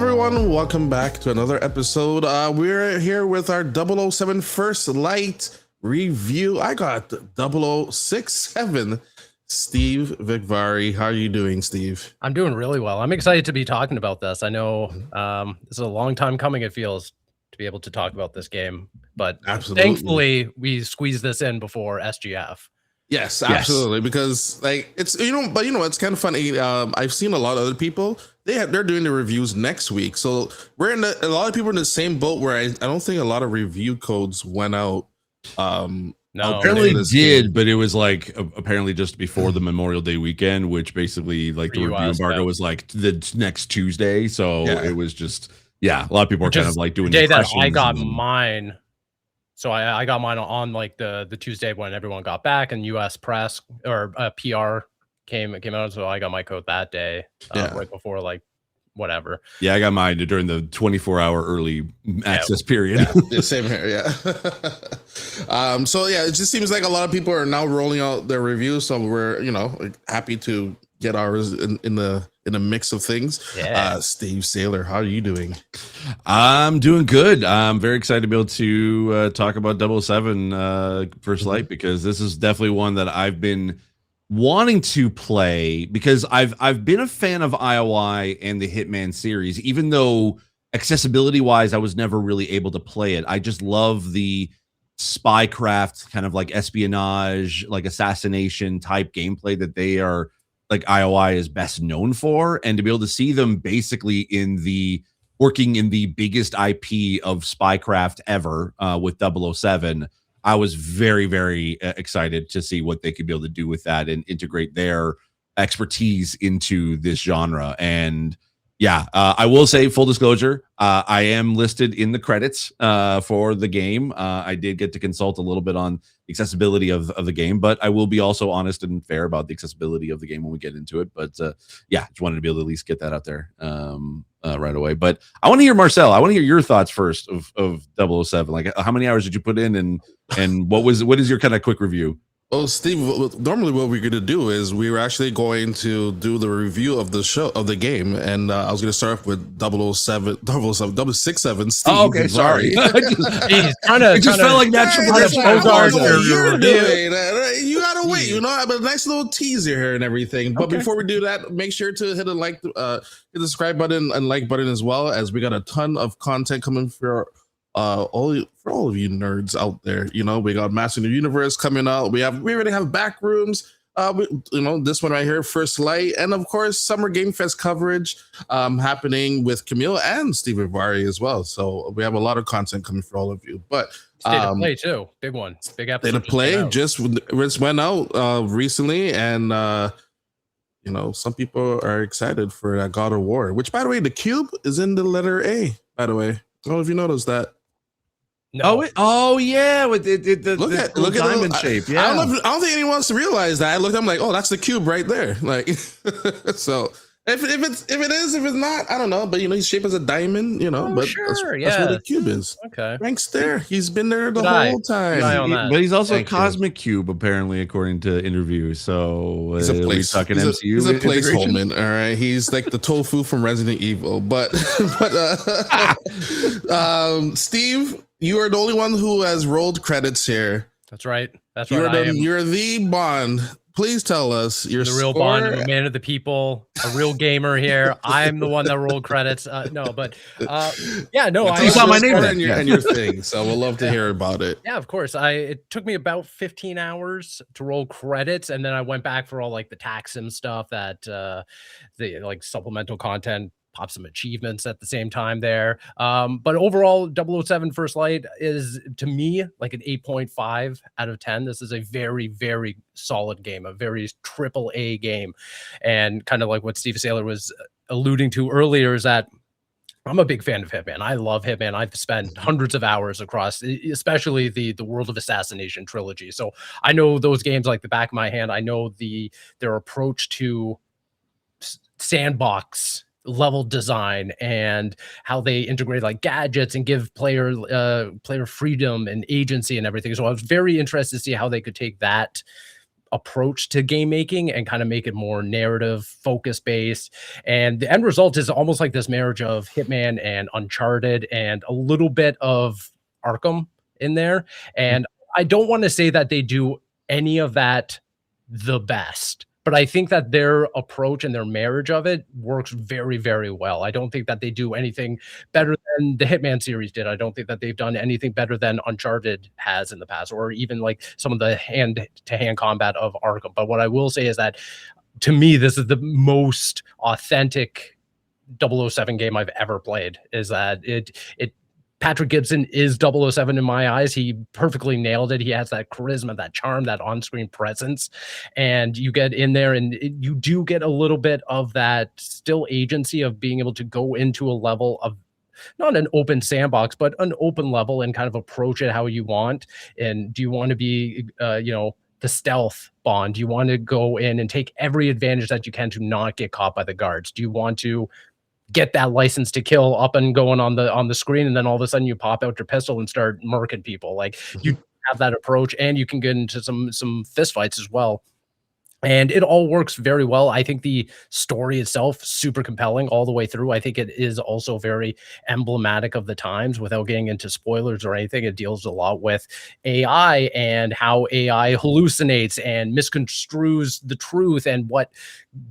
everyone, welcome back to another episode. We're here with our 007 First Light review. I got 0067. Steve Vikvari. How are you doing, Steve? I'm doing really well. I'm excited to be talking about this. I know this is a long time coming, it feels, to be able to talk about this game. But thankfully, we squeezed this in before SGF. Yes, absolutely. Because it's it's kind of funny. I've seen a lot of other people. They're doing the reviews next week, so we're a lot of people in the same boat where I don't think a lot of review codes went out. No, apparently did, but it was like apparently just before the Memorial Day weekend, which basically like the review embargo was like the next Tuesday. So it was just a lot of people are kind of like doing the day that I got mine. So I got mine on like the Tuesday when everyone got back and US press or PR came out. So I got my code that day, right before like whatever. Yeah, I got mine during the 24-hour early access period. Yeah, same here. So it just seems like a lot of people are now rolling out their reviews. So we're happy to get ours in the mix of things. Steve Saylor, how are you doing? I'm doing good. I'm very excited to be able to talk about 007 First Light, because this is definitely one that I've been wanting to play, because I've been a fan of IOI and the Hitman series, even though accessibility wise I was never really able to play it. I just love the spycraft kind of like espionage, like assassination type gameplay that they are like IOI is best known for, and to be able to see them basically working in the biggest IP of spycraft ever with 007, I was very, very excited to see what they could be able to do with that and integrate their expertise into this genre. And I will say, full disclosure, I am listed in the credits for the game. I did get to consult a little bit on the accessibility of the game, but I will be also honest and fair about the accessibility of the game when we get into it. But just wanted to be able to at least get that out there right away. But I want to hear, Marcel, I want to hear your thoughts first of 007. Like, how many hours did you put in, and what is your kind of quick review? Oh, Steve, normally what we're going to do is we were actually going to do the review of the game. And I was going to start off with 067, Steve. Oh, okay, sorry. It just felt like natural. You're doing you got to wait, I have a nice little teaser here and everything. But before we do that, make sure to hit hit the subscribe button and like button, as well as we got a ton of content coming for all of you nerds out there. We got Mastering the Universe coming out. We already have Backrooms. This one right here, First Light, and of course Summer Game Fest coverage happening with Camille and Steve Vikvari as well. So we have a lot of content coming for all of you. But State of Play too, big one, big episode. State of Play just went out recently, and some people are excited for that God of War. Which, by the way, the cube is in the letter A. By the way, I don't know if you noticed that. No. With the look at diamond shape. Yeah, I don't think anyone wants to realize that. I looked, I'm like, oh, that's the cube right there. Like, so if it's not, I don't know. But his shape is a diamond. But sure, that's what the cube is. Okay, Frank's there. He's been there the whole time. But he's also a cosmic cube, apparently, according to interviews. So he's a MCU. He's a placeholder. All right, he's like the tofu from Resident Evil. But Steve, you are the only one who has rolled credits here. That's right. You're the Bond. Please tell us your the real Bond. I'm a man of the people, a real gamer here. I'm the one that rolled credits. I saw my name and your thing. So we'll love to hear about it. Yeah, of course. It took me about 15 hours to roll credits, and then I went back for all like the Taxim stuff, that the like supplemental content. Pop some achievements at the same time there. But overall, 007 First Light is, to me, like an 8.5 out of 10. This is a very, very solid game, a very AAA game. And kind of like what Steve Saylor was alluding to earlier is that I'm a big fan of Hitman. I love Hitman. I've spent hundreds of hours across, especially the World of Assassination trilogy. So I know those games like the back of my hand. I know their approach to sandbox level design and how they integrate like gadgets and give player freedom and agency and everything. So I was very interested to see how they could take that approach to game making and kind of make it more narrative focus based. And the end result is almost like this marriage of Hitman and Uncharted and a little bit of Arkham in there. And I don't want to say that they do any of that the best, but I think that their approach and their marriage of it works very, very well. I don't think that they do anything better than the Hitman series did. I don't think that they've done anything better than Uncharted has in the past, or even like some of the hand-to-hand combat of Arkham. But what I will say is that, to me, this is the most authentic 007 game I've ever played. Is that it Patrick Gibson is 007 in my eyes. He perfectly nailed it. He has that charisma, that charm, that on-screen presence. And you get in there and you do get a little bit of that still agency of being able to go into a level of not an open sandbox, but an open level and kind of approach it how you want. And do you want to be, the stealth Bond? Do you want to go in and take every advantage that you can to not get caught by the guards? Do you want to get that license to kill up and going on the screen, and then all of a sudden you pop out your pistol and start murking people? Like, you have that approach, and you can get into some fist fights as well. And it all works very well. I think the story itself, super compelling all the way through. I think it is also very emblematic of the times. Without getting into spoilers or anything, it deals a lot with AI and how AI hallucinates and misconstrues the truth, and what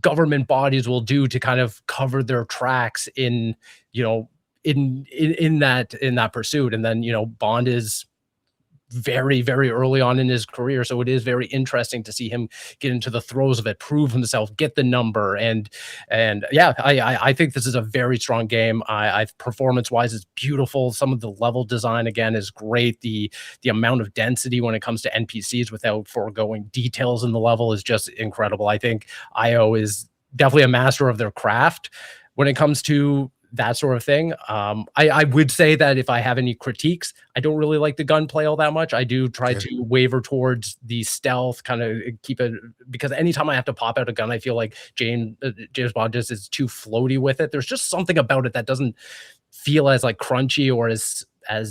government bodies will do to kind of cover their tracks in that pursuit. And then, Bond is very, very early on in his career, so it is very interesting to see him get into the throes of it, prove himself, get the number. And yeah, I think this is a very strong game. I performance wise is beautiful. Some of the level design again is great. The amount of density when it comes to NPCs without foregoing details in the level is just incredible. I think IO is definitely a master of their craft when it comes to that sort of thing. I would say that if I have any critiques, I don't really like the gunplay all that much. I do try to waver towards the stealth, kind of keep it, because anytime I have to pop out a gun, I feel like James Bond just is too floaty with it. There's just something about it that doesn't feel as like crunchy or as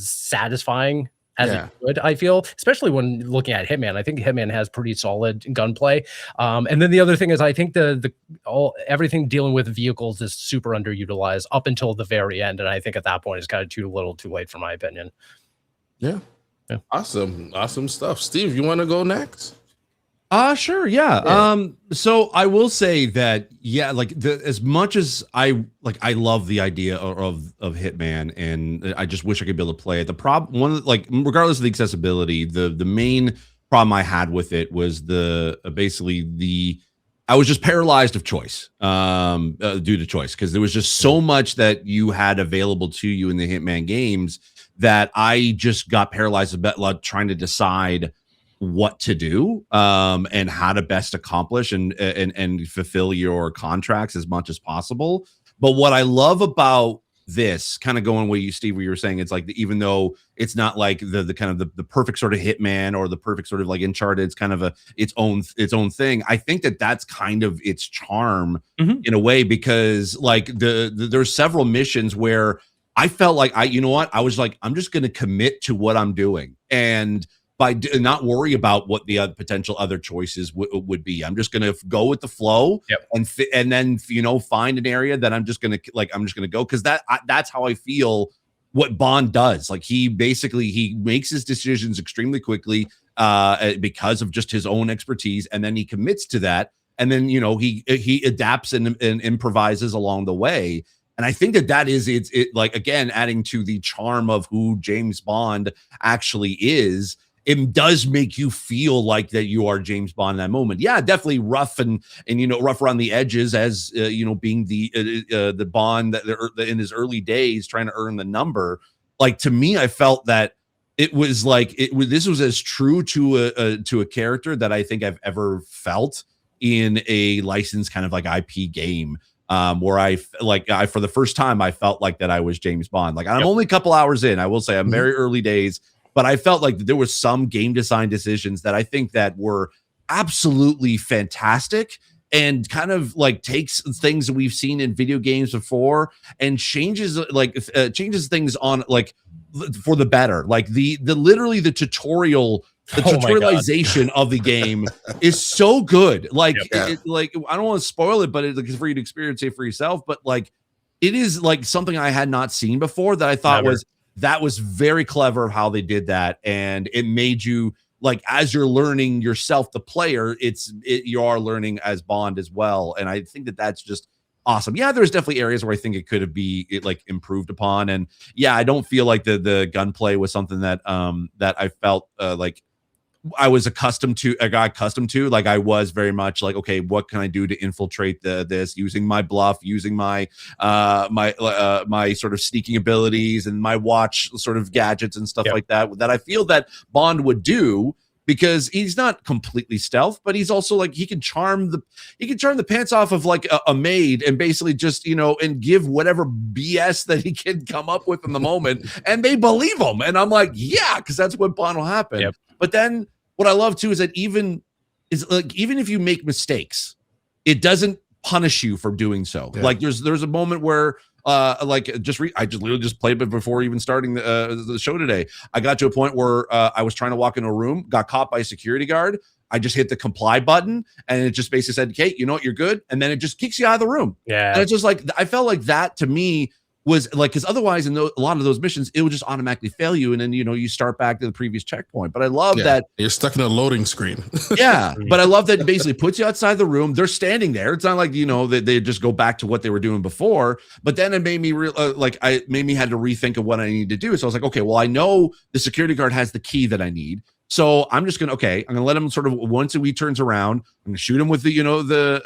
satisfying as it could, I feel, especially when looking at Hitman. I think Hitman has pretty solid gunplay. And then the other thing is, I think everything dealing with vehicles is super underutilized up until the very end. And I think at that point it's kind of too little too late, for my opinion. Yeah. Awesome stuff. Steve, you want to go next? Sure. Yeah. So I will say that, like as much as I love the idea of Hitman, and I just wish I could be able to play it. The problem, regardless of the accessibility, the main problem I had with it was I was just paralyzed of choice, due to choice, because there was just so much that you had available to you in the Hitman games that I just got paralyzed a bit, like trying to decide what to do, and how to best accomplish and fulfill your contracts as much as possible. But what I love about this, kind of going where Steve, where you were saying, it's like, even though it's not like the kind of the perfect sort of Hitman or the perfect sort of like Uncharted, it's kind of its own thing. I think that's kind of its charm in a way, because like there's several missions where I felt like I was like, I'm just going to commit to what I'm doing, and by not worry about what the potential other choices would be. I'm just going to go with the flow, and then find an area that I'm just going to go, because that's how I feel what Bond does. Like, he makes his decisions extremely quickly because of just his own expertise, and then he commits to that, and then he adapts and improvises along the way. And I think that is it, like, again, adding to the charm of who James Bond actually is. It does make you feel like that you are James Bond in that moment. Yeah, definitely rough and rough around the edges, as being the Bond that in his early days trying to earn the number. Like, to me, I felt that it was like this was as true to a character that I think I've ever felt in a licensed kind of like IP game. Where I for the first time I felt like that I was James Bond. Like, I'm only a couple hours in. I will say I'm very early days. But I felt like there was some game design decisions that I think that were absolutely fantastic, and kind of like takes things that we've seen in video games before and changes things on, like, for the better. Like, literally the tutorial the Oh my God. tutorialization of the game is so good. Like, Yep. like I don't want to spoil it, but it's for you to experience it for yourself. But like, it is like something I had not seen before that I thought Never. was very clever how they did that, and it made you like as you're learning yourself, the player, you are learning as Bond as well, and I think that that's just awesome. Yeah, there's definitely areas where I think it could have like improved upon, and yeah, I don't feel like the gunplay was something that that I felt like I got accustomed to. Like I was very much like, okay, what can I do to infiltrate this using my bluff, using my my sort of sneaking abilities and my watch sort of gadgets and stuff like that I feel that Bond would do, because he's not completely stealth, but he's also like he can charm the pants off of like a maid and basically just, you know, and give whatever BS that he can come up with in the moment, and they believe him. And I'm like, yeah, because that's what Bond will happen. Yep. But then what I love too is that even if you make mistakes, it doesn't punish you for doing so. Yeah. Like there's a moment where I just literally just played it before even starting the show today. I got to a point where I was trying to walk into a room, got caught by a security guard. I just hit the comply button, and it just basically said, "Kate, you know what, you're good," and then it just kicks you out of the room. Yeah. And it's just like I felt like that to me was like, because otherwise in a lot of those missions it would just automatically fail you, and then you know you start back to the previous checkpoint. But I love that you're stuck in a loading screen. yeah, but I love that it basically puts you outside the room. They're standing there. It's not like, you know, that they just go back to what they were doing before. But then it made me made me had to rethink of what I need to do. So I was like, okay, well, I know the security guard has the key that I need. So I'm just gonna let him sort of, once he turns around, I'm gonna shoot him with the, you know, the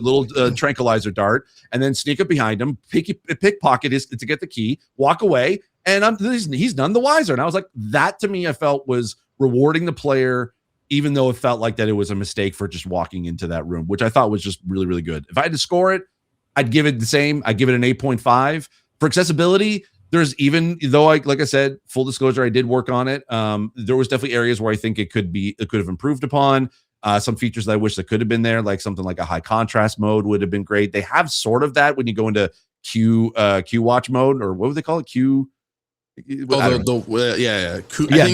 little tranquilizer dart, and then sneak up behind him, pickpocket his to get the key, walk away, and he's none the wiser. And I was like, that to me, I felt was rewarding the player, even though it felt like that it was a mistake for just walking into that room, which I thought was just really, really good. If I had to score it, I'd give it the same. I'd give it an 8.5 for accessibility. There's, even though like I said, full disclosure, I did work on it. There was definitely areas where I think it could have improved upon. Some features that I wish that could have been there, like something like a high contrast mode would have been great. They have sort of that when you go into Q watch mode, or what would they call it? Q. Oh, I think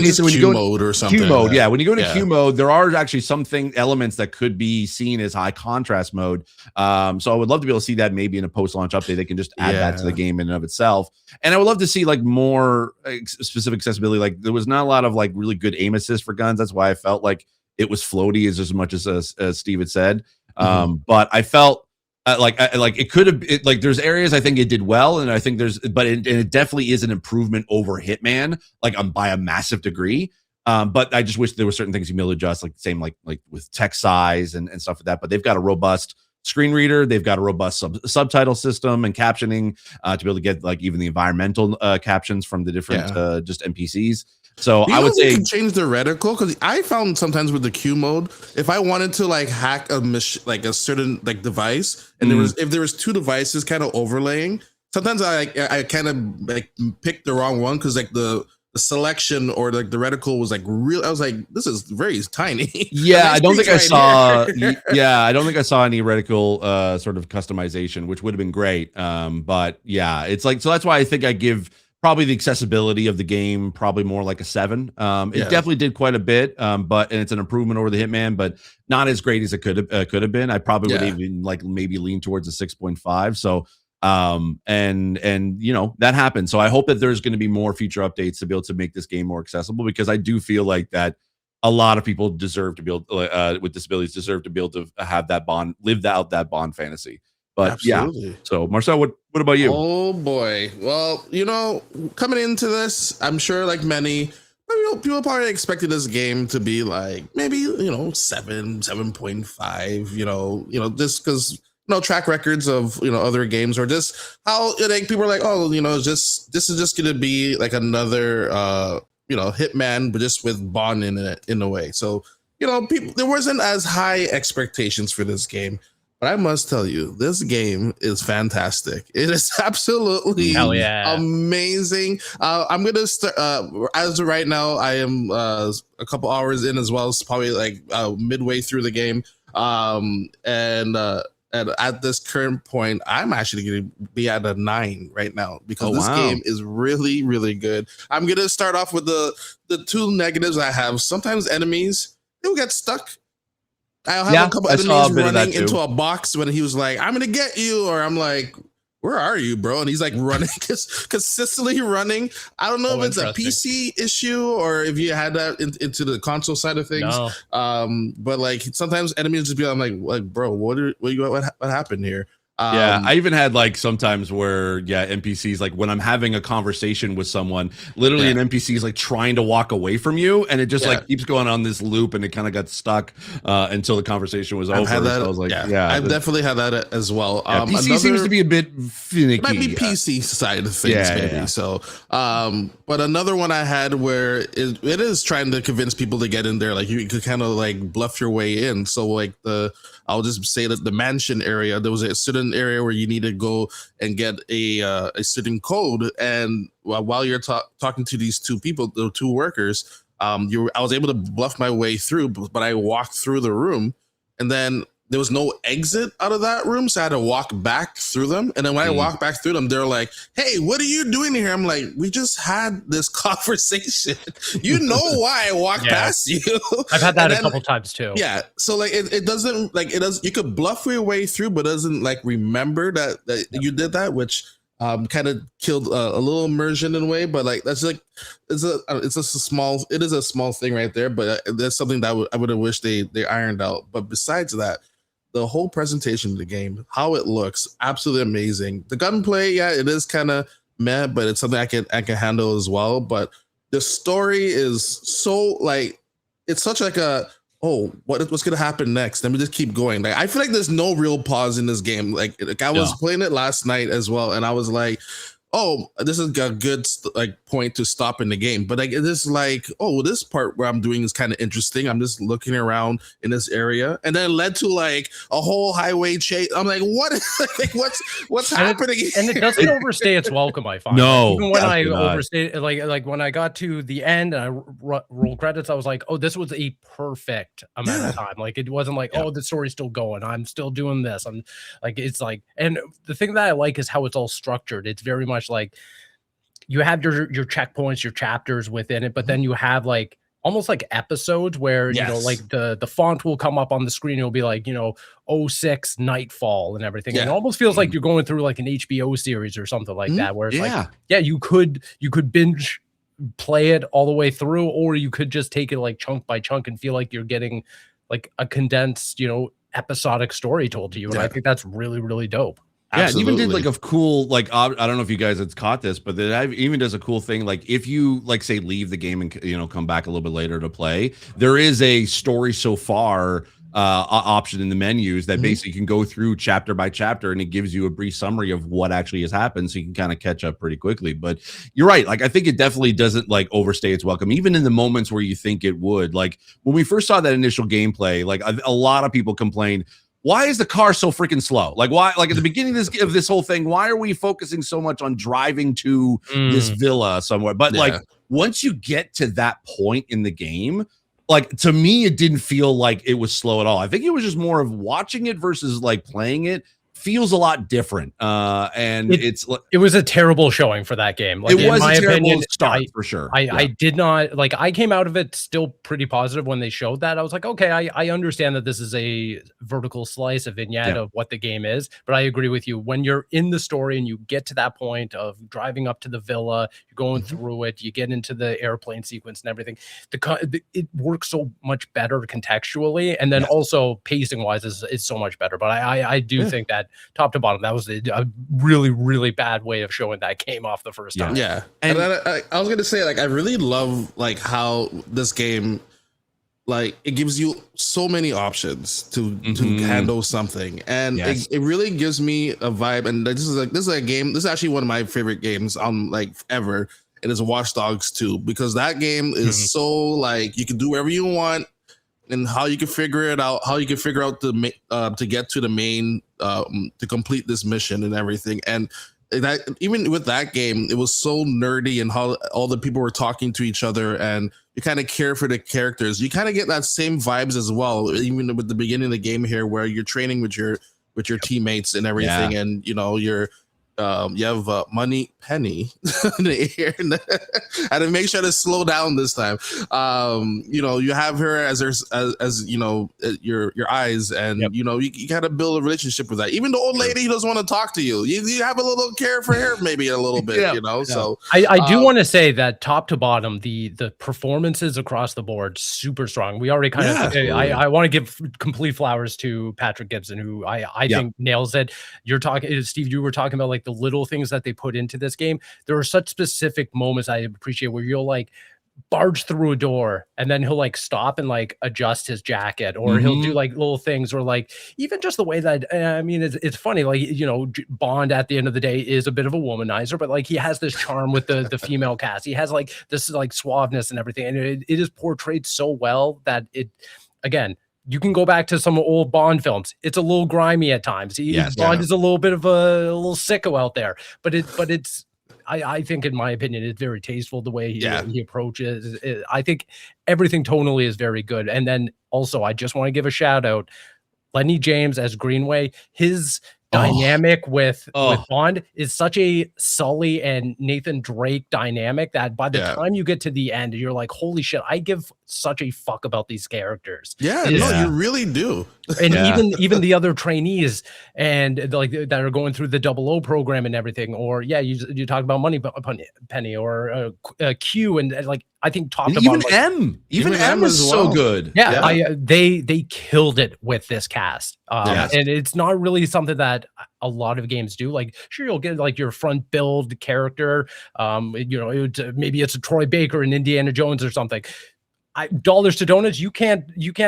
it's so when Q you go mode or something. Q mode, yeah. When you go into Yeah. Q mode, there are actually elements that could be seen as high contrast mode. So I would love to be able to see that maybe in a post-launch update. They can just add that to the game in and of itself. And I would love to see like more specific accessibility. Like there was not a lot of like really good aim assist for guns. That's why I felt like it was floaty as much as Steve had said. But I felt like it could have, like there's areas I think it did well, and I think it definitely is an improvement over Hitman, like by a massive degree. But I just wish there were certain things you may adjust, like same like with text size and stuff like that. But they've got a robust screen reader, they've got a robust subtitle system and captioning to be able to get like even the environmental captions from the different just NPCs. So I would say you can change the reticle, because I found sometimes with the Q mode, if I wanted to like hack a certain like device, and if there was two devices kind of overlaying, sometimes I kind of like picked the wrong one, because like the selection or like the reticle was like real. I was like, this is very tiny. Yeah, I don't think I saw. Yeah, I don't think I saw any reticle sort of customization, which would have been great. But yeah, it's like, so that's why I think I give probably the accessibility of the game probably more like a 7. It definitely did quite a bit, and it's an improvement over the Hitman, but not as great as it could have been. I probably would even like maybe lean towards a 6.5. So and you know, that happened. So I hope that there's going to be more future updates to be able to make this game more accessible, because I do feel like that a lot of people deserve to be able with disabilities deserve to be able to have that Bond, live out that Bond fantasy. But absolutely. Yeah, so Marcel, what about you? Oh boy. Well, you know, coming into this, I'm sure like many people probably expected this game to be like maybe, you know, 7.5, you know, just because, you know, track records of, you know, other games, or just how like people are like, oh, you know, this is just gonna be like another you know, Hitman, but just with Bond in it in a way. So, you know, there wasn't as high expectations for this game. But I must tell you, this game is fantastic. It is absolutely amazing. I'm gonna start as of right now. I am a couple hours in as well. It's probably like midway through the game. And And at this current point, I'm actually going to be at a 9 right now because this game is really, really good. I'm going to start off with the two negatives I have. Sometimes enemies, they'll get stuck. I'll have a couple enemies running into a box when he was like, I'm going to get you. Or I'm like, where are you, bro? And he's like running, consistently running. I don't know if it's a PC issue or if you had that into the console side of things. No. But like sometimes enemies just be like, bro, what happened here? Yeah, I even had like sometimes where NPCs, like when I'm having a conversation with someone, literally an NPC is like trying to walk away from you, and it just like keeps going on this loop, and it kind of got stuck until the conversation was over. Had that, so I was like, I've definitely had that as well. PC seems to be a bit finicky. It might be PC side of things, maybe. Yeah. So, but another one I had where it is trying to convince people to get in there. Like you could kind of like bluff your way in. So like I'll just say that the mansion area, there was a certain area where you need to go and get a certain code, and while you're talking to these two people, the two workers, I was able to bluff my way through, but I walked through the room, and then there was no exit out of that room, so I had to walk back through them. And then when I walked back through them, they're like, hey, what are you doing here? I'm like, we just had this conversation. You know why I walked past you. I've had that a couple times too. Yeah. So like it doesn't like it does. You could bluff your way through, but doesn't like remember that you did that, which kind of killed a little immersion in a way. But like that's like it is a small thing right there. But there's something that I would have wished they ironed out. But besides that, the whole presentation of the game, how it looks, absolutely amazing. The gunplay, it is kind of meh, but it's something I can handle as well. But the story is so like, it's such like a, what's gonna happen next? Let me just keep going. Like I feel like there's no real pause in this game. Like I was playing it last night as well, and I was like, this is a good point to stop in the game. But like it is like, this part where I'm doing is kind of interesting. I'm just looking around in this area, and then it led to like a whole highway chase. I'm like, what? Like what's happening? And it doesn't overstay its welcome. I find even when I overstayed, like when I got to the end and I rolled credits, I was like, this was a perfect amount of time. Like it wasn't like, the story's still going. I'm still doing this. I'm like, it's like, and the thing that I like is how it's all structured. It's very much like you have your checkpoints, your chapters within it, but then you have like almost like episodes where you know, like the font will come up on the screen. It'll be like, 06 Nightfall and everything. And it almost feels like you're going through like an HBO series or something like that, where it's like, you could binge play it all the way through, or you could just take it like chunk by chunk and feel like you're getting like a condensed, episodic story told to you. And I think that's really, really dope. Yeah, and even did like a cool, like, I don't know if you guys had caught this, but that even does a cool thing. Like if you like say leave the game and come back a little bit later to play, there is a story so far option in the menus that basically you can go through chapter by chapter, and it gives you a brief summary of what actually has happened, so you can kind of catch up pretty quickly. But you're right, like I think it definitely doesn't like overstay its welcome, even in the moments where you think it would. Like when we first saw that initial gameplay, like a lot of people complained, why is the car so freaking slow? Like why, like at the beginning of this whole thing, why are we focusing so much on driving to this villa somewhere? But like once you get to that point in the game, like to me, it didn't feel like it was slow at all. I think it was just more of watching it versus like playing it feels a lot different. And it was a terrible showing for that game. Like, it was a terrible start for sure. I did not like, I came out of it still pretty positive when they showed that. I was like, okay, I understand that this is a vertical slice, a vignette of what the game is, but I agree with you. When you're in the story and you get to that point of driving up to the villa, you're going through it, you get into the airplane sequence and everything, it works so much better contextually, and then also pacing wise is so much better. But I do think that top to bottom, that was a really, really bad way of showing that game off the first time. Yeah. And I was gonna say, like, I really love like how this game, like, it gives you so many options to handle something, and it really gives me a vibe. And this is a game. This is actually one of my favorite games like ever. It is Watch Dogs 2, because that game is so like you can do whatever you want, and how you can figure it out, how you can figure out to get to the main to complete this mission and everything. And that, even with that game, it was so nerdy, and how all the people were talking to each other, and you kind of care for the characters. You kind of get that same vibes as well, even with the beginning of the game here, where you're training with your with your teammates and everything, and you know you have Money Penny in the air. I had to make sure to slow down this time. You know, you have her as you know, your eyes, and you know, you gotta build a relationship with that. Even the old lady who doesn't want to talk to you, you have a little care for her, maybe a little bit, you know. So I do want to say that top to bottom, the performances across the board super strong. We already kind of I want to give complete flowers to Patrick Gibson, who I think nails it. You're talking, Steve, you were talking about like the little things that they put into this game. There are such specific moments I appreciate where you'll like barge through a door and then he'll like stop and like adjust his jacket, or he'll do like little things, or like even just the way that I mean it's funny, like, you know, Bond at the end of the day is a bit of a womanizer, but like he has this charm with the female cast. He has like this like suaveness and everything, and it is portrayed so well that it, again, you can go back to some old Bond films. It's a little grimy at times. Bond is a little bit of a little sicko out there, but it's I think, in my opinion, it's very tasteful the way he approaches. I think everything tonally is very good. And then also, I just want to give a shout out, Lenny James as Greenway. His dynamic with Bond is such a Sully and Nathan Drake dynamic that by the time you get to the end, you're like, holy shit, I give such a fuck about these characters. You really do. And even the other trainees and like that are going through the 00 program and everything, or you talk about Money Penny or Q, and like I think top to bottom, even M is so good. They killed it with this cast. And it's not really something that a lot of games do. Like, sure, you'll get like your front build character, you know, maybe it's a Troy Baker in Indiana Jones or something. Dollars to donuts, you can't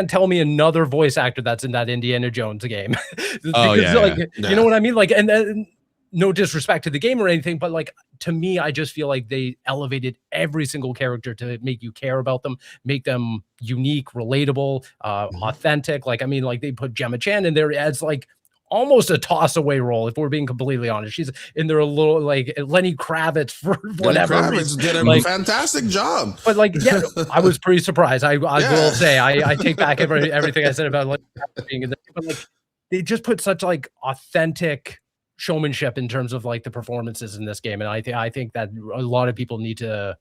tell me another voice actor that's in that Indiana Jones game. You know what I mean? Like, and then, no disrespect to the game or anything, but like, to me, I just feel like they elevated every single character to make you care about them, make them unique, relatable, authentic. Like, I mean, like they put Gemma Chan in there as like almost a toss away role, if we're being completely honest. She's in there a little like Lenny Kravitz for whatever. Lenny Kravitz did a fantastic job. But like, I was pretty surprised. I will say I take back everything I said about like being in there. But like, they just put such like authentic showmanship in terms of like the performances in this game, and I think that a lot of people need to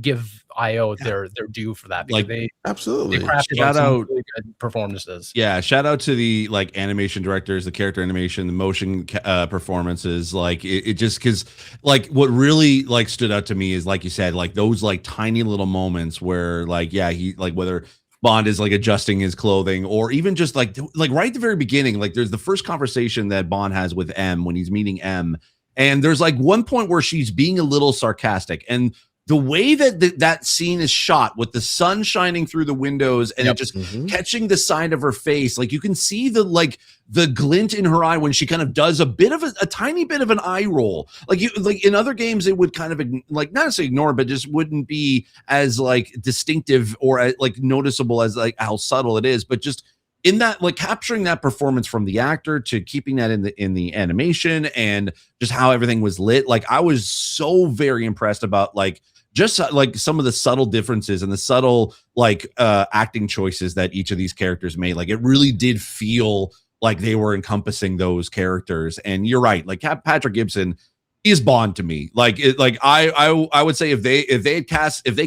give IO their due for that, because they crafted shout out really good performances. Shout out to the like animation directors, the character animation, the motion performances. Like it just, because like what really like stood out to me is, like you said, like those like tiny little moments where like he like, whether Bond is like adjusting his clothing, or even just like right at the very beginning, like there's the first conversation that Bond has with M when he's meeting M, and there's like one point where she's being a little sarcastic, and the way that that scene is shot with the sun shining through the windows and it just catching the side of her face, like you can see the glint in her eye when she kind of does a bit of a tiny bit of an eye roll. Like in other games, it would kind of like not necessarily ignore, but just wouldn't be as like distinctive or like noticeable as like how subtle it is. But just in that, like capturing that performance from the actor to keeping that in the animation and just how everything was lit. Like I was so very impressed about like just like some of the subtle differences and the subtle like acting choices that each of these characters made. Like it really did feel like they were encompassing those characters. And you're right, like Patrick Gibson is Bond to me. Like I would say if they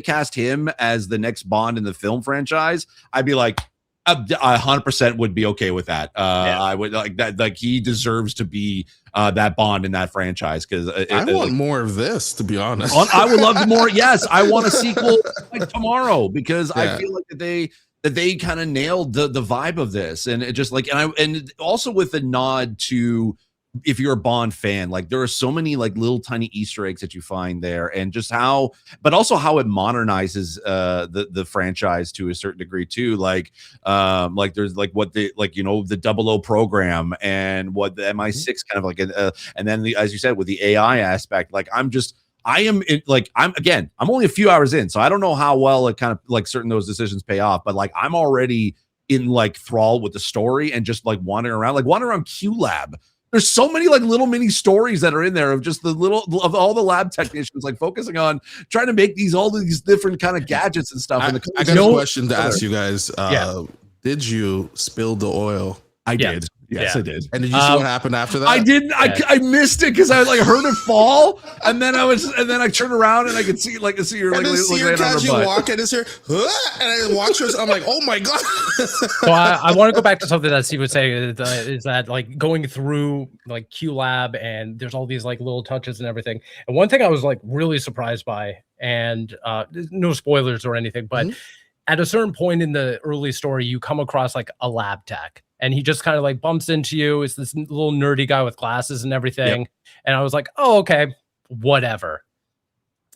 cast him as the next Bond in the film franchise, I'd be like, I 100% would be okay with that. I would like that. Like he deserves to be that Bond in that franchise, because I want more of this, to be honest. I would love more. Yes, I want a sequel like tomorrow, because I feel like that they kind of nailed the vibe of this, and it just like and also with a nod to, if you're a Bond fan, like there are so many like little tiny Easter eggs that you find there, and just but also how it modernizes the franchise to a certain degree too. Like there's like what the like, you know, the 00 program and what the MI6 kind of like, and then as you said with the AI aspect, like I'm only a few hours in, so I don't know how well it kind of like certain those decisions pay off, but like I'm already in like thrall with the story and just like wandering around Q Lab. There's so many like little mini stories that are in there of just of all the lab technicians like focusing on trying to make all these different kind of gadgets and stuff. I got a question to ask you guys. Did you spill the oil? I did. Yes, Yeah. I did. And did you see what happened after that? I didn't. Yeah. I missed it because I like heard it fall, and then I turned around and I could see her like And then see her laying on her casually butt. walk and it's her, huh? And I watch her. I'm like, oh my god. So I want to go back to something that Steve was saying is that like going through like QLab and there's all these like little touches and everything. And one thing I was like really surprised by, and no spoilers or anything, but at a certain point in the early story, you come across like a lab tech. And he just kind of like bumps into you. It's this little nerdy guy with glasses and everything. Yep. And I was like, oh, okay, whatever.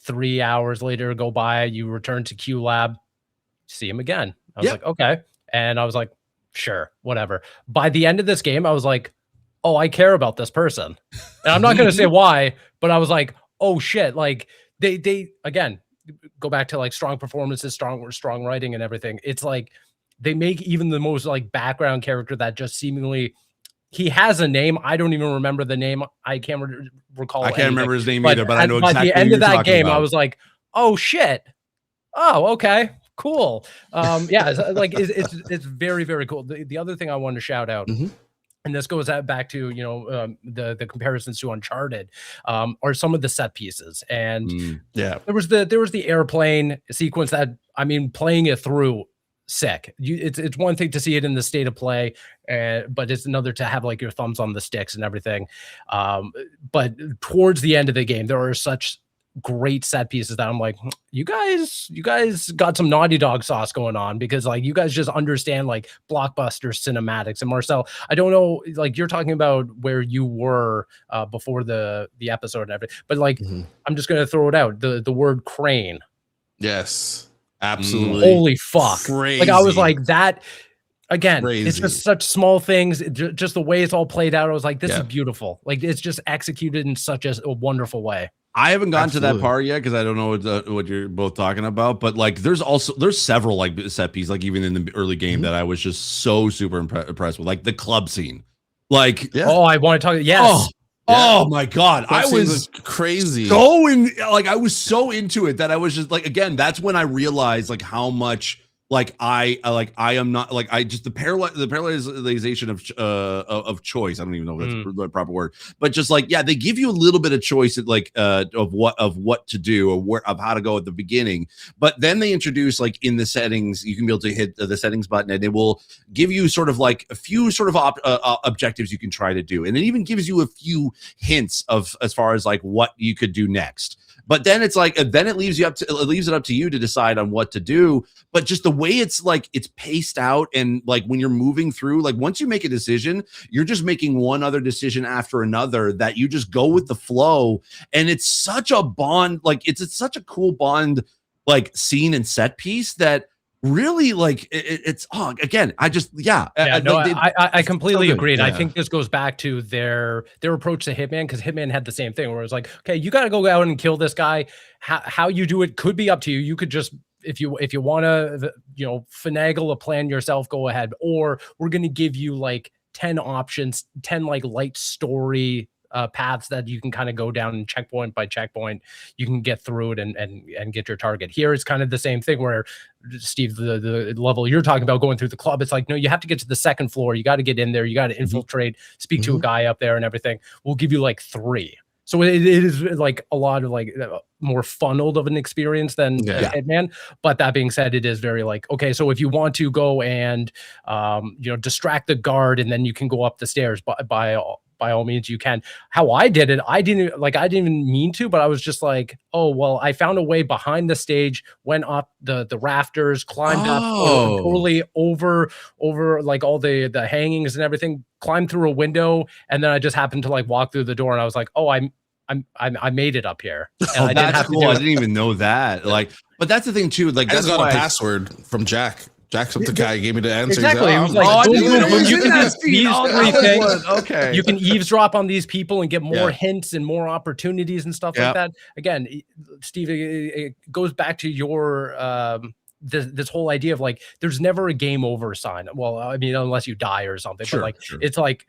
3 hours later go by, you return to Q Lab, see him again. I was like, okay. And I was like, sure, whatever. By the end of this game, I was like, oh, I care about this person. And I'm not going to say why, but I was like, oh shit. Like they again, go back to like strong performances, strong writing and everything. It's like, they make even the most like background character that just seemingly he has a name. I don't even remember the name. I can't recall. I can't remember his name either, but I know exactly. By the end of that game, I was like, "Oh shit! Oh, okay, cool." Yeah, it's very very cool. The other thing I wanted to shout out. And this goes back to the comparisons to Uncharted, are some of the set pieces, and there was the airplane sequence that playing it through. Sick. It's one thing to see it in the state of play, but it's another to have like your thumbs on the sticks and everything. But towards the end of the game, there are such great set pieces that I'm like, you guys got some Naughty Dog sauce going on, because like you guys just understand like blockbuster cinematics. And Marcel, I don't know, like you're talking about where you were before the episode and everything, but like I'm just gonna throw it out, the word crane. Yes. Absolutely. Holy fuck. Crazy. Like I was like that again. Crazy. It's just such small things. Just the way it's all played out. I was like, this is beautiful. Like it's just executed in such a wonderful way. I haven't gotten to that part yet because I don't know what you're both talking about. But like, there's several like set pieces, like even in the early game that I was just so super impressed with, like the club scene. Like, oh, I want to talk. Yes. Oh my god, that I was crazy. I was so into it that I was just like, again, that's when I realized like how much like I am not like I just the parallelization of choice. I don't even know if that's the proper word, but just like they give you a little bit of choice like of what to do or of how to go at the beginning, but then they introduce like in the settings you can be able to hit the settings button and it will give you sort of like a few sort of objectives you can try to do, and it even gives you a few hints of as far as like what you could do next. But then it's like, then it leaves it up to you to decide on what to do. But just the way it's like, it's paced out. And like when you're moving through, like once you make a decision, you're just making one other decision after another that you just go with the flow. And it's such a Bond, like it's such a cool Bond, like scene and set piece that really like it's again I completely agree. And I think this goes back to their approach to Hitman, because Hitman had the same thing where it's like, okay, you got to go out and kill this guy. How you do it could be up to you. You could just, if you want to finagle a plan yourself, go ahead, or we're going to give you like 10 options, 10 like light story paths that you can kind of go down, and checkpoint by checkpoint you can get through it and get your target. Here it's kind of the same thing where, Steve, the level you're talking about going through the club, it's like, no, you have to get to the second floor, you got to get in there, you got to infiltrate, speak to a guy up there and everything. We'll give you like 3. So it is like a lot of like more funneled of an experience than Hitman. But that being said, it is very like, okay, so if you want to go and distract the guard and then you can go up the stairs by all means you can. How I did it, I didn't even mean to, but I was just like, oh, well, I found a way behind the stage, went up the rafters, climbed up totally over like all the hangings and everything, climbed through a window, and then I just happened to like walk through the door and I was like, oh, I made it up here. And I didn't have cool. I didn't even know that. Like, but that's the thing too. Like, that's got a password from Jack. Jack's up the guy gave me the answer. Exactly. Like, it was like, you can do these 3 things. Okay. You can eavesdrop on these people and get more hints and more opportunities and stuff like that. Again, Steve, it goes back to your this whole idea of like, there's never a game over sign. Well, I mean, unless you die or something. But like, it's like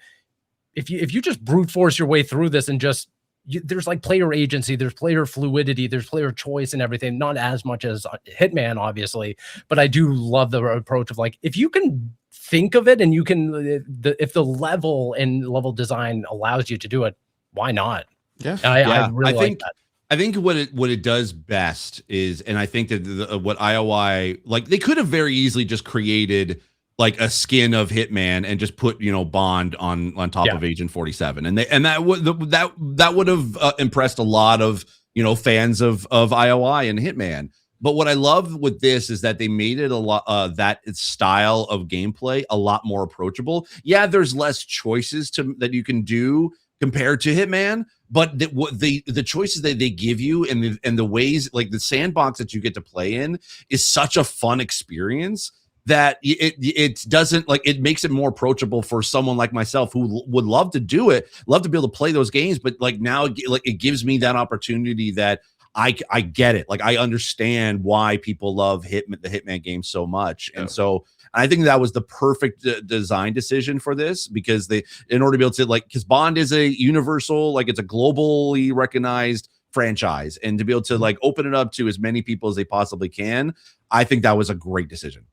if you just brute force your way through this and just there's like player agency, there's player fluidity, there's player choice and everything. Not as much as Hitman, obviously, but I do love the approach of like, if you can think of it and you can, if the level and level design allows you to do it, why not? Yeah, I really like that. I think what it does best is, and I think that what IOI, like, they could have very easily just created like a skin of Hitman and just put, you know, Bond on top of Agent 47, and that would have impressed a lot of, you know, fans of IOI and Hitman. But what I love with this is that they made it a lot that style of gameplay a lot more approachable. Yeah, there's less choices that you can do compared to Hitman, but the choices that they give you and the ways, like the sandbox that you get to play in, is such a fun experience that it doesn't, like, it makes it more approachable for someone like myself who would love to do it, love to be able to play those games, but like now it gives me that opportunity that I get it. Like, I understand why people love the Hitman game so much. And so I think that was the perfect design decision for this, because in order to be able to, like, because Bond is a universal, like, it's a globally recognized franchise, and to be able to like open it up to as many people as they possibly can, I think that was a great decision.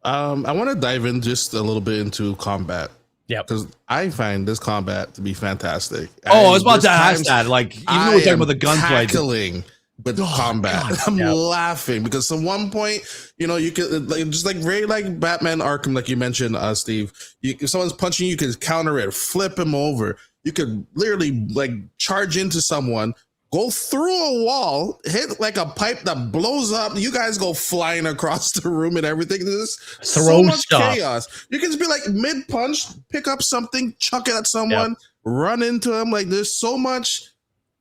I want to dive in just a little bit into combat. Yeah, because I find this combat to be fantastic. Oh, I was about to ask that. Like, even though we're talking about the gunplay, tackling with combat, God, I'm laughing because at one point, you know, you could, like, just like very like Batman Arkham, like you mentioned, Steve. If someone's punching you, can counter it, flip him over. You could literally like charge into someone, go through a wall, hit like a pipe that blows up. You guys go flying across the room and everything. There's so much chaos. You can just be like mid punch, pick up something, chuck it at someone, run into them. Like, there's so much.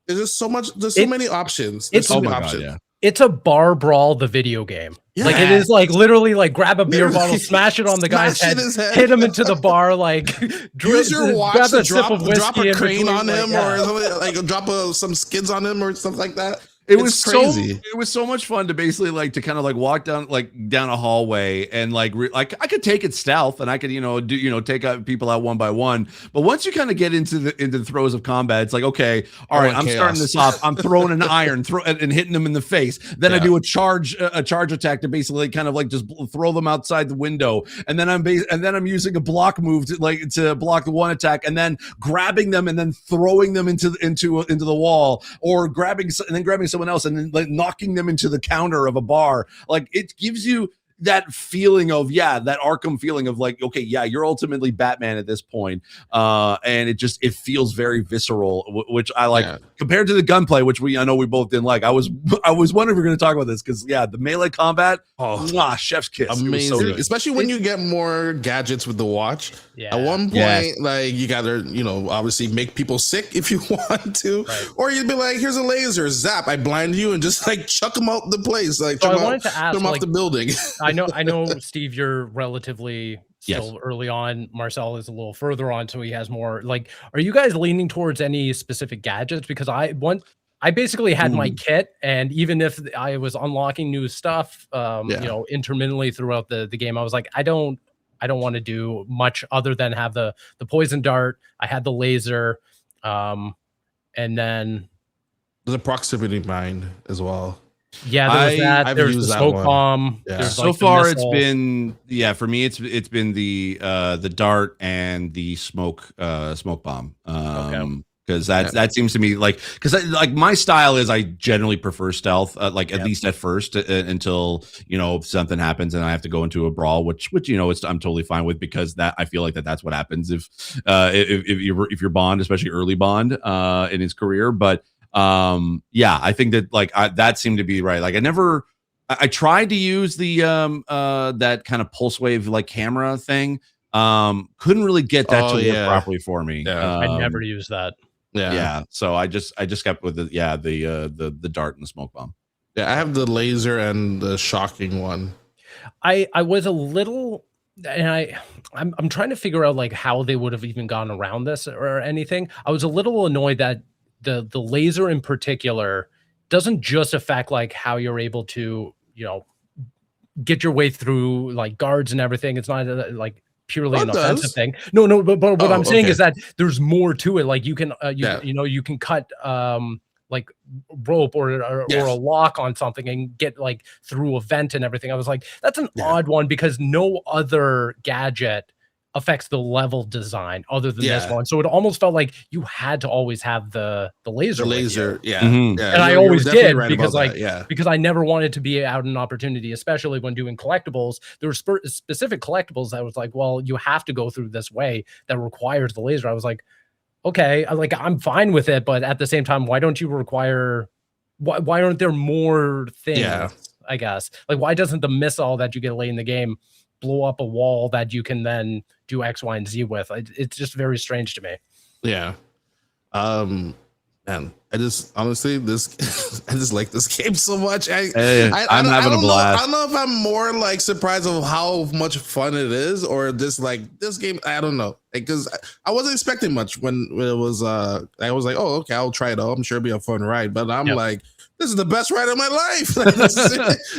There's so many options. There's so many options. It's a bar brawl, the video game. Yeah. Like, it is like literally like grab a beer bottle, smash it on the guy's head, hit him into the bar, like use your watch to drop a crane on him, or something, like drop some skids on him or something like that. It was crazy. It was so much fun to basically like to kind of like walk down a hallway and like I could take it stealth and I could, take out people out one by one. But once you kind of get into the throes of combat, it's like, okay, all right, I'm starting this off. I'm throwing an iron, and hitting them in the face. Then I do a charge attack to basically kind of like just throw them outside the window. And then I'm using a block move to block the one attack, and then grabbing them and then throwing them into the wall, or grabbing someone else and then like knocking them into the counter of a bar. Like, it gives you that feeling of that Arkham feeling of like, okay, you're ultimately Batman at this point. And it feels very visceral, which I like compared to the gunplay, which I know we both didn't like. I was wondering if we we're going to talk about this, because the melee combat, chef's kiss, amazing, so especially when you get more gadgets with the watch. At one point, like, you gotta, obviously make people sick if you want to, or you'd be like, here's a laser, zap, I blind you, and just like chuck them out the place, like chuck them off the building. I know, Steve, you're relatively still early on. Marcel is a little further on, so he has more. Like, are you guys leaning towards any specific gadgets? Because I basically had my kit, and even if I was unlocking new stuff, intermittently throughout the game, I was like, I don't want to do much other than have the poison dart. I had the laser, and then there's a proximity mine as well. Yeah, there's that. There's the smoke bomb. Yeah. So far, it's been for me. It's been the dart and the smoke bomb. Because that seems to me because my style is I generally prefer stealth, at least at first, until something happens and I have to go into a brawl, which I'm totally fine with, because that I feel like that's what happens if you're Bond, especially early Bond in his career. But I think that that seemed to be right. Like, I tried to use the that kind of pulse wave camera thing. Couldn't really get that to work properly for me. I never used that. So I just kept with the dart and the smoke bomb. I have the laser and the shocking one. I was a little, and I'm trying to figure out like how they would have even gone around this or anything. I was a little annoyed that the laser in particular doesn't just affect like how you're able to get your way through like guards and everything. It's not like purely an It offensive does. thing. No, but what Oh, I'm saying okay. is that there's more to it. Like you can Yeah. you can cut like rope or Yeah. a lock on something and get like through a vent and everything. I was like, that's an Yeah. odd one because no other gadget affects the level design other than this Yeah. one. So it almost felt like you had to always have the laser. The with you. laser, yeah, Mhm. yeah. And I you're always definitely did right because about like that, yeah. because I never wanted to be out an opportunity, especially when doing collectibles. There were specific collectibles that was like, well, you have to go through this way that requires the laser. I was like, okay, I'm fine with it, but at the same time, why don't you require? Why aren't there more things? Yeah. I guess like why doesn't the missile that you get late in the game blow up a wall that you can then do X, Y, and Z with? It's just very strange to me. Yeah. Man, I just honestly this I just like this game so much. Hey, I'm having a don't blast. I don't know if I'm more like surprised of how much fun it is, or just like this game. I don't know, because I wasn't expecting much when it was. I was like, oh, okay, I'll try it out. I'm sure it'll be a fun ride. But I'm Yep. like, this is the best ride of my life.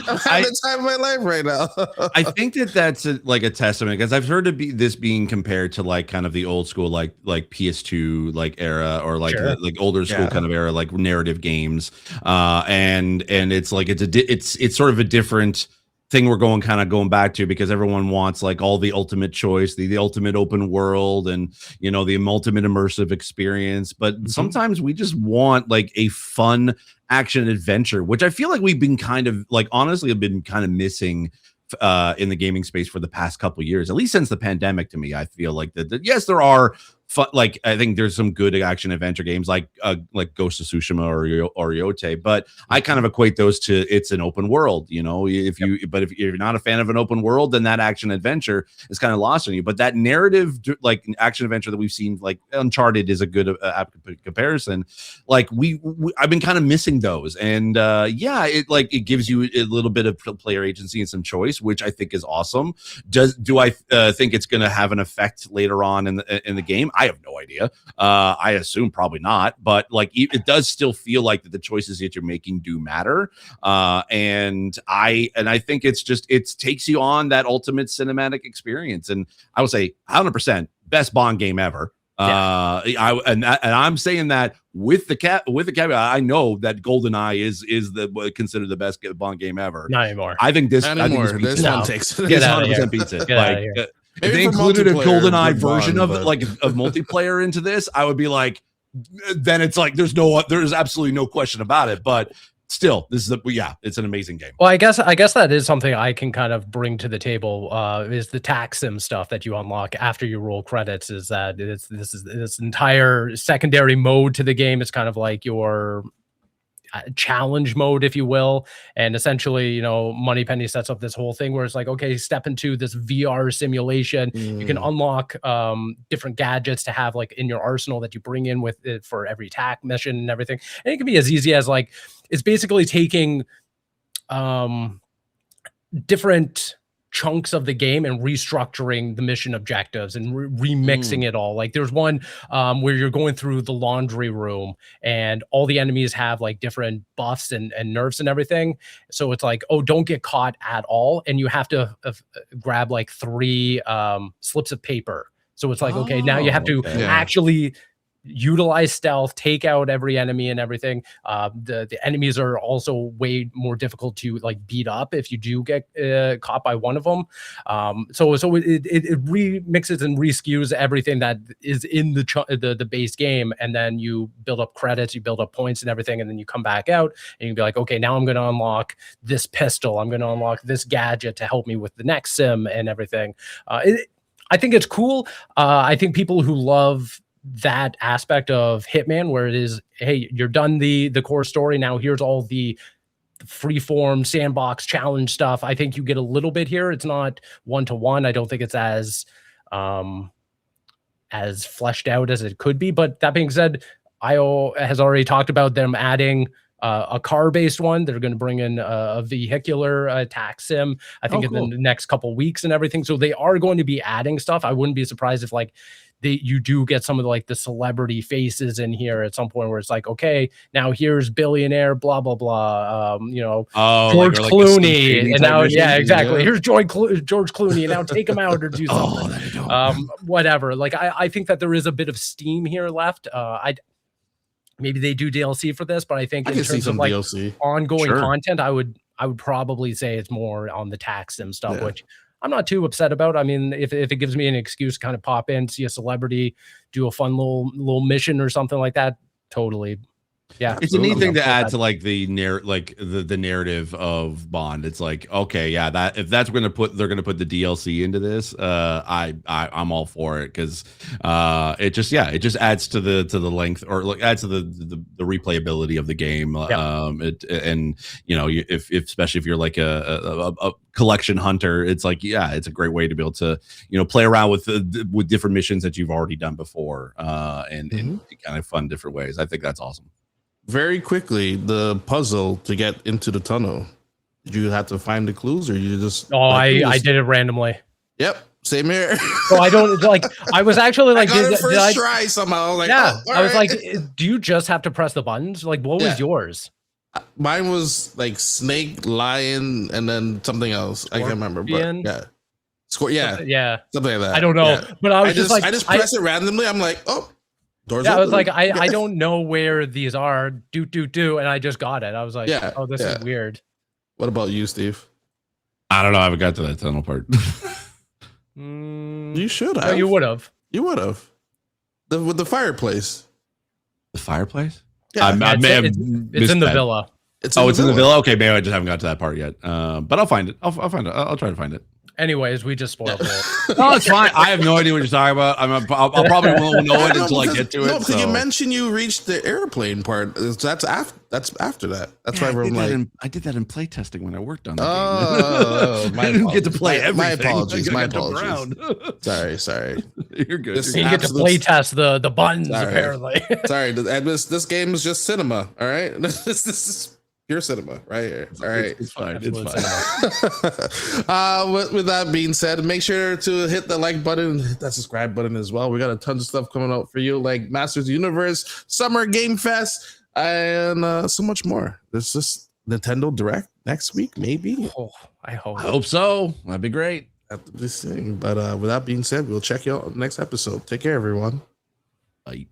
I'm having the time of my life right now. I think that's like a testament, because I've heard this being compared to like kind of the old school like PS2 like era, or like Sure. like older school Yeah. kind of era, like narrative games, and it's like it's sort of a different thing we're going back to, because everyone wants like all the ultimate choice, the ultimate open world, and the ultimate immersive experience. But sometimes we just want like a fun action adventure, which I feel like we've been kind of like, honestly, have been kind of missing in the gaming space for the past couple of years, at least since the pandemic. To me, I feel like that yes, there are fun, like I think there's some good action adventure games like Ghost of Tsushima or Yote, but I kind of equate those to, it's an open world, but if you're not a fan of an open world, then that action adventure is kind of lost on you. But that narrative like action adventure that we've seen, like Uncharted is a good comparison. Like I've been kind of missing those, and it gives you a little bit of player agency and some choice, which I think is awesome. Do I think it's going to have an effect later on in the game? I have no idea. I assume probably not, but like it does still feel like that the choices that you're making do matter. And I think it takes you on that ultimate cinematic experience. And I would say 100% best Bond game ever. I'm saying that with the caveat. I know that GoldenEye is considered the best Bond game ever. Not anymore. I think this. Not I think anymore. this This beats one it. takes This outta here. 100% beats it. Get outta here. If Maybe they for included a multiplayer, GoldenEye good version Bond, of but- of multiplayer into this, I would be like, then it's like there's absolutely no question about it. But still, it's an amazing game. Well, I guess that is something I can kind of bring to the table. Is the tax sim stuff that you unlock after you roll credits? Is that this entire secondary mode to the game? It's kind of like your challenge mode, if you will, and essentially, Moneypenny sets up this whole thing where it's like, okay, step into this VR simulation. You can unlock different gadgets to have like in your arsenal that you bring in with it for every attack mission and everything. And it can be as easy as like, it's basically taking different chunks of the game and restructuring the mission objectives and remixing it all. Like there's one where you're going through the laundry room and all the enemies have like different buffs and nerfs and everything. So it's like, oh, don't get caught at all. And you have to grab like 3 slips of paper. So it's like, okay, now you have to okay. Yeah. actually utilize stealth, take out every enemy and everything. The enemies are also way more difficult to like beat up if you do get caught by one of them. So it remixes and reskews everything that is in the base game, and then you build up credits, you build up points and everything, and then you come back out and you can be like, okay, now I'm going to unlock this pistol, I'm going to unlock this gadget to help me with the next sim and everything. I think it's cool. I think people who love that aspect of Hitman, where it is, hey, you're done the core story, now here's all the freeform sandbox challenge stuff. I think you get a little bit here. It's not 1-to-1. I don't think it's as fleshed out as it could be. But that being said, IO has already talked about them adding a car-based one. They're going to bring in a vehicular tax sim, I think, cool. in the next couple weeks and everything. So they are going to be adding stuff. I wouldn't be surprised if like you do get some of the celebrity faces in here at some point where it's like, okay, now here's billionaire blah blah blah, George Clooney, and now exactly. Here's George Clooney, and now take him out or do something. Whatever. I think that there is a bit of steam here left. Maybe they do DLC for this, but I think in terms of DLC. Ongoing content, I would probably say it's more on the tax sim stuff, which I'm not too upset about. I mean, if it gives me an excuse to kind of pop in, see a celebrity, do a fun little mission or something like that, totally. Yeah, it's a neat thing to add to the narrative of Bond. It's like, okay, yeah, that if that's they're gonna put the DLC into this, I'm all for it, because it just adds to the length, or adds to the replayability of the game. If especially if you're like a collection hunter, it's like, it's a great way to be able to play around with different missions that you've already done before, and in kind of fun different ways. I think that's awesome. Very quickly, the puzzle to get into the tunnel. Did you have to find the clues, or you just? Oh, I did it randomly. Yep, same here. So I don't I was actually like, I got it first try somehow. I was like, do you just have to press the buttons? Like, what was yours? Mine was like snake, lion, and then something else. I can't remember. But something like that. I don't know, but I just press it randomly. I'm like, oh. Doors I was like, I don't know where these are. Do, and I just got it. I was like, oh, this is weird. What about you, Steve? I don't know. I haven't got to that tunnel part. You should have. No, you would have. You would have. With the fireplace. The fireplace? Yeah, it's in the villa. It's in the villa. Okay, maybe I just haven't got to that part yet. But I'll find it. I'll find it. I'll try to find it. Anyways, we just spoiled it. No, it's fine. I have no idea what you're talking about. I'll probably won't know it until I get to it. No, because you mentioned you reached the airplane part. That's after that. That's why everyone I did that in play testing when I worked on the game. I didn't get to play everything. My apologies. Sorry. You're good. You get to play test the buttons, apparently. Sorry, this game is just cinema. All right, this is pure cinema right here. All right, it's fine. With that being said, make sure to hit the like button, hit that subscribe button as well. We got a ton of stuff coming out for you, like Masters of the Universe, Summer Game Fest, and so much more. There's this Nintendo Direct next week, maybe. I hope so. That'd be great. After this thing, but with that being said, we'll check you out on the next episode. Take care, everyone. Bye.